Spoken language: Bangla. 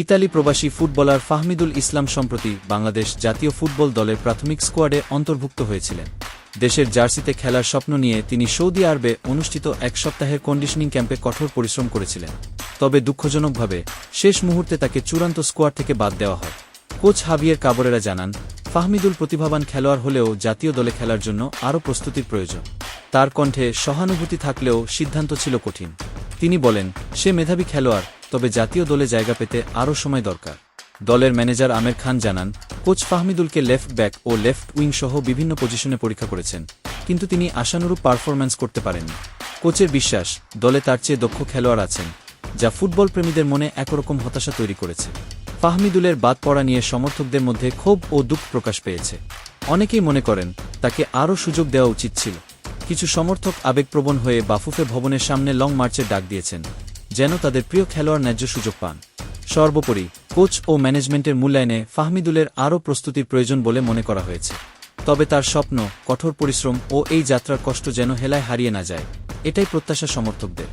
ইতালি প্রবাসী ফুটবলার ফাহমিদুল ইসলাম সম্প্রতি বাংলাদেশ জাতীয় ফুটবল দলের প্রাথমিক স্কোয়াডে অন্তর্ভুক্ত হয়েছিলেন। দেশের জার্সিতে খেলার স্বপ্ন নিয়ে তিনি সৌদি আরবে অনুষ্ঠিত এক সপ্তাহের কন্ডিশনিং ক্যাম্পে কঠোর পরিশ্রম করেছিলেন। তবে দুঃখজনকভাবে শেষ মুহূর্তে তাকে চূড়ান্ত স্কোয়াড থেকে বাদ দেওয়া হয়। কোচ হাভিয়ের কাবরেরা জানান, ফাহমিদুল প্রতিভাবান খেলোয়াড় হলেও জাতীয় দলে খেলার জন্য আরও প্রস্তুতির প্রয়োজন। তার কণ্ঠে সহানুভূতি থাকলেও সিদ্ধান্ত ছিল কঠিন। তিনি বলেন, সে মেধাবী খেলোয়াড়, তবে জাতীয় দলে জায়গা পেতে আরও সময় দরকার। দলের ম্যানেজার আমের খান জানান, কোচ ফাহমিদুলকে লেফট ব্যাক ও লেফট উইং সহ বিভিন্ন পজিশনে পরীক্ষা করেছেন, কিন্তু তিনি আশানুরূপ পারফরম্যান্স করতে পারেননি। কোচের বিশ্বাস, দলে তার চেয়ে দক্ষ খেলোয়াড় আছেন, যা ফুটবল প্রেমীদের মনে একরকম হতাশা তৈরি করেছে। ফাহমিদুলের বাদ পড়া নিয়ে সমর্থকদের মধ্যে ক্ষোভ ও দুঃখ প্রকাশ পেয়েছে। অনেকেই মনে করেন তাকে আরও সুযোগ দেওয়া উচিত ছিল। কিছু সমর্থক আবেগপ্রবণ হয়ে বাফুফে ভবনের সামনে লং মার্চের ডাক দিয়েছেন, যেন তাদের প্রিয় খেলোয়াড় ন্যায্য সুযোগ পান। সর্বোপরি কোচ ও ম্যানেজমেন্টের মূল্যায়নে ফাহমিদুলের আরও প্রস্তুতির প্রয়োজন বলে মনে করা হয়েছে। তবে তার স্বপ্ন, কঠোর পরিশ্রম ও এই যাত্রার কষ্ট যেন হেলায় হারিয়ে না যায়, এটাই প্রত্যাশা সমর্থকদের।